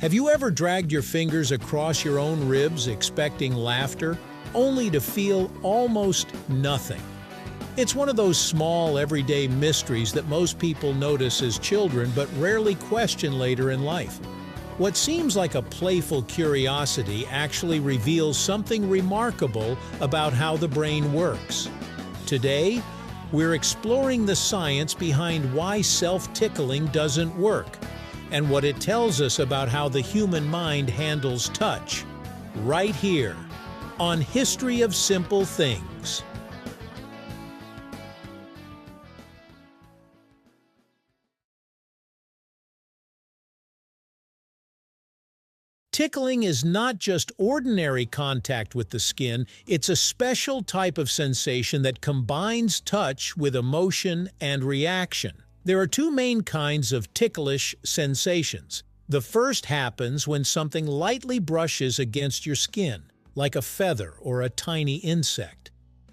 Have you ever dragged your fingers across your own ribs expecting laughter, only to feel almost nothing? It's one of those small, everyday mysteries that most people notice as children but rarely question later in life. What seems like a playful curiosity actually reveals something remarkable about how the brain works. Today, we're exploring the science behind why self-tickling doesn't work, and what it tells us about how the human mind handles touch, right here on History of Simple Things. Tickling is not just ordinary contact with the skin, it's a special type of sensation that combines touch with emotion and reaction. There are two main kinds of ticklish sensations. The first happens when something lightly brushes against your skin, like a feather or a tiny insect.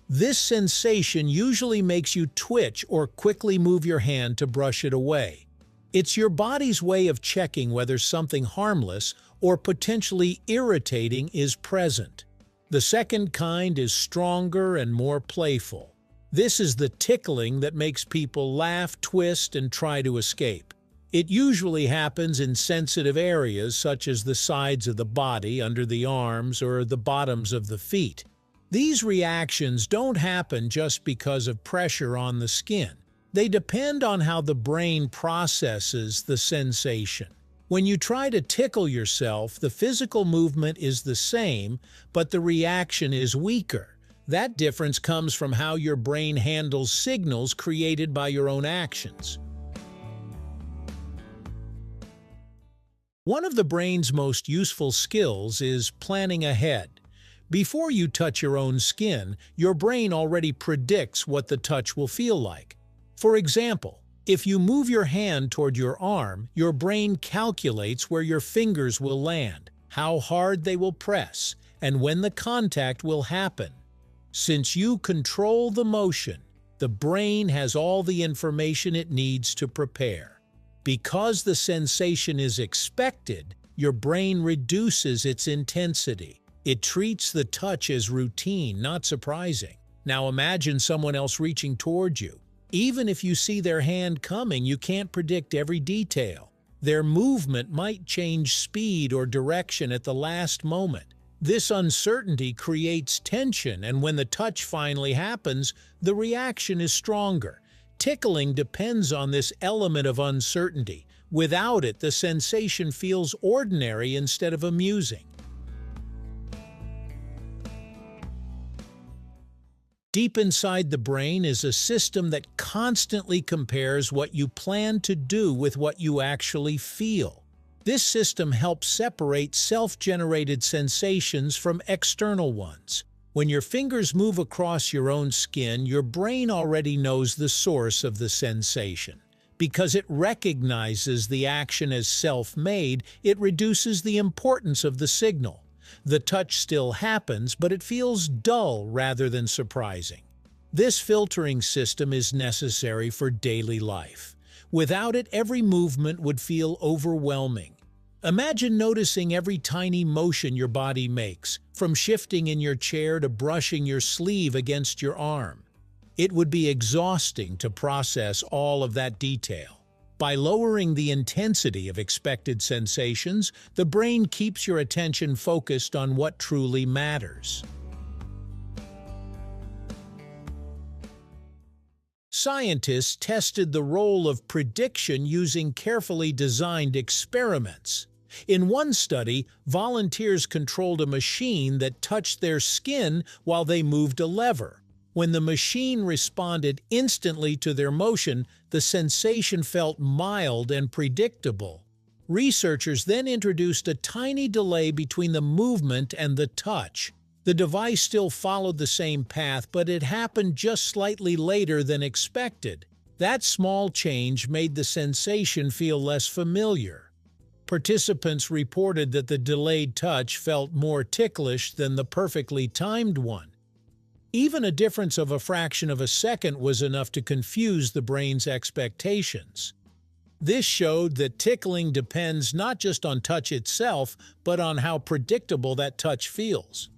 This sensation usually makes you twitch or quickly move your hand to brush it away. It's your body's way of checking whether something harmless or potentially irritating is present. The second kind is stronger and more playful. This is the tickling that makes people laugh, twist, and try to escape. It usually happens in sensitive areas such as the sides of the body, under the arms, or the bottoms of the feet. These reactions don't happen just because of pressure on the skin. They depend on how the brain processes the sensation. When you try to tickle yourself, the physical movement is the same, but the reaction is weaker. That difference comes from how your brain handles signals created by your own actions. One of the brain's most useful skills is planning ahead. Before you touch your own skin, your brain already predicts what the touch will feel like. For example, if you move your hand toward your arm, your brain calculates where your fingers will land, how hard they will press, and when the contact will happen. Since you control the motion, the brain has all the information it needs to prepare. Because the sensation is expected, your brain reduces its intensity. It treats the touch as routine, not surprising. Now imagine someone else reaching toward you. Even if you see their hand coming, you can't predict every detail. Their movement might change speed or direction at the last moment. This uncertainty creates tension, and when the touch finally happens, the reaction is stronger. Tickling depends on this element of uncertainty. Without it, the sensation feels ordinary instead of amusing. Deep inside the brain is a system that constantly compares what you plan to do with what you actually feel. This system helps separate self-generated sensations from external ones. When your fingers move across your own skin, your brain already knows the source of the sensation. Because it recognizes the action as self-made, it reduces the importance of the signal. The touch still happens, but it feels dull rather than surprising. This filtering system is necessary for daily life. Without it, every movement would feel overwhelming. Imagine noticing every tiny motion your body makes, from shifting in your chair to brushing your sleeve against your arm. It would be exhausting to process all of that detail. By lowering the intensity of expected sensations, the brain keeps your attention focused on what truly matters. Scientists tested the role of prediction using carefully designed experiments. In one study, volunteers controlled a machine that touched their skin while they moved a lever. When the machine responded instantly to their motion, the sensation felt mild and predictable. Researchers then introduced a tiny delay between the movement and the touch. The device still followed the same path, but it happened just slightly later than expected. That small change made the sensation feel less familiar. Participants reported that the delayed touch felt more ticklish than the perfectly timed one. Even a difference of a fraction of a second was enough to confuse the brain's expectations. This showed that tickling depends not just on touch itself, but on how predictable that touch feels.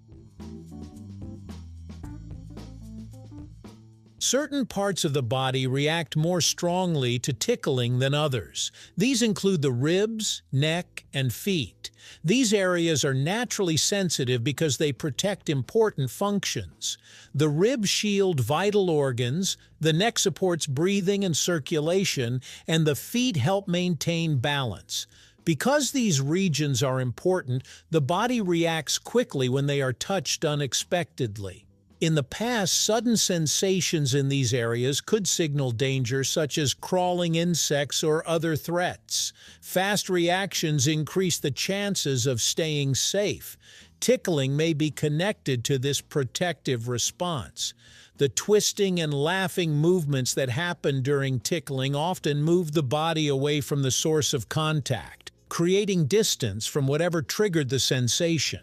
Certain parts of the body react more strongly to tickling than others. These include the ribs, neck, and feet. These areas are naturally sensitive because they protect important functions. The ribs shield vital organs, the neck supports breathing and circulation, and the feet help maintain balance. Because these regions are important, the body reacts quickly when they are touched unexpectedly. In the past, sudden sensations in these areas could signal danger, such as crawling insects or other threats. Fast reactions increase the chances of staying safe. Tickling may be connected to this protective response. The twisting and laughing movements that happen during tickling often move the body away from the source of contact, creating distance from whatever triggered the sensation.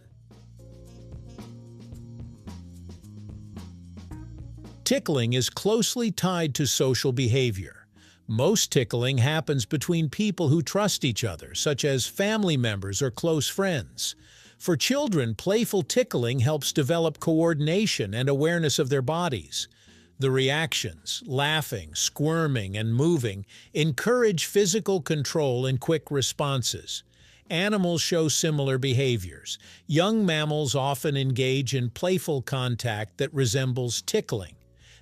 Tickling is closely tied to social behavior. Most tickling happens between people who trust each other, such as family members or close friends. For children, playful tickling helps develop coordination and awareness of their bodies. The reactions, laughing, squirming, and moving, encourage physical control and quick responses. Animals show similar behaviors. Young mammals often engage in playful contact that resembles tickling.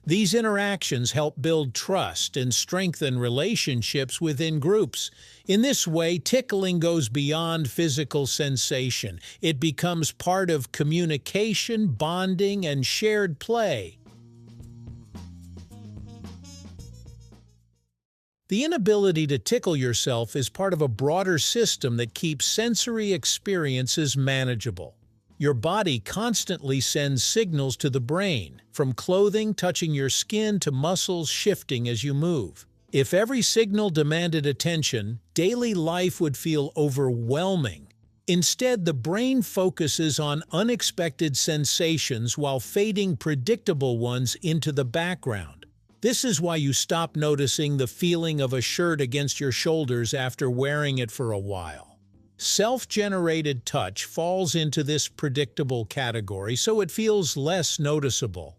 These interactions help build trust and strengthen relationships within groups. In this way, tickling goes beyond physical sensation. It becomes part of communication, bonding, and shared play. The inability to tickle yourself is part of a broader system that keeps sensory experiences manageable. Your body constantly sends signals to the brain, from clothing touching your skin to muscles shifting as you move. If every signal demanded attention, daily life would feel overwhelming. Instead, the brain focuses on unexpected sensations while fading predictable ones into the background. This is why you stop noticing the feeling of a shirt against your shoulders after wearing it for a while. Self-generated touch falls into this predictable category, so it feels less noticeable.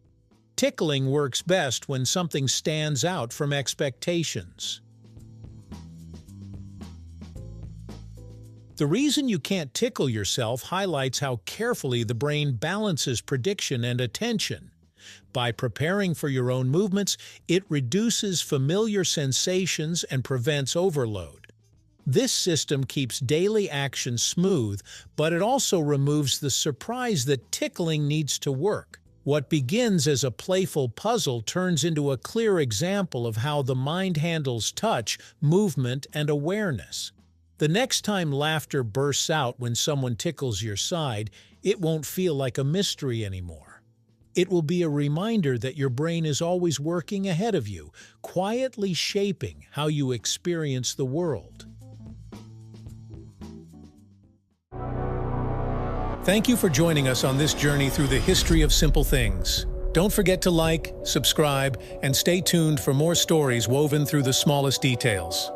Tickling works best when something stands out from expectations. The reason you can't tickle yourself highlights how carefully the brain balances prediction and attention. By preparing for your own movements, it reduces familiar sensations and prevents overload. This system keeps daily action smooth, but it also removes the surprise that tickling needs to work. What begins as a playful puzzle turns into a clear example of how the mind handles touch, movement, and awareness. The next time laughter bursts out when someone tickles your side, it won't feel like a mystery anymore. It will be a reminder that your brain is always working ahead of you, quietly shaping how you experience the world. Thank you for joining us on this journey through the history of simple things. Don't forget to like, subscribe, and stay tuned for more stories woven through the smallest details.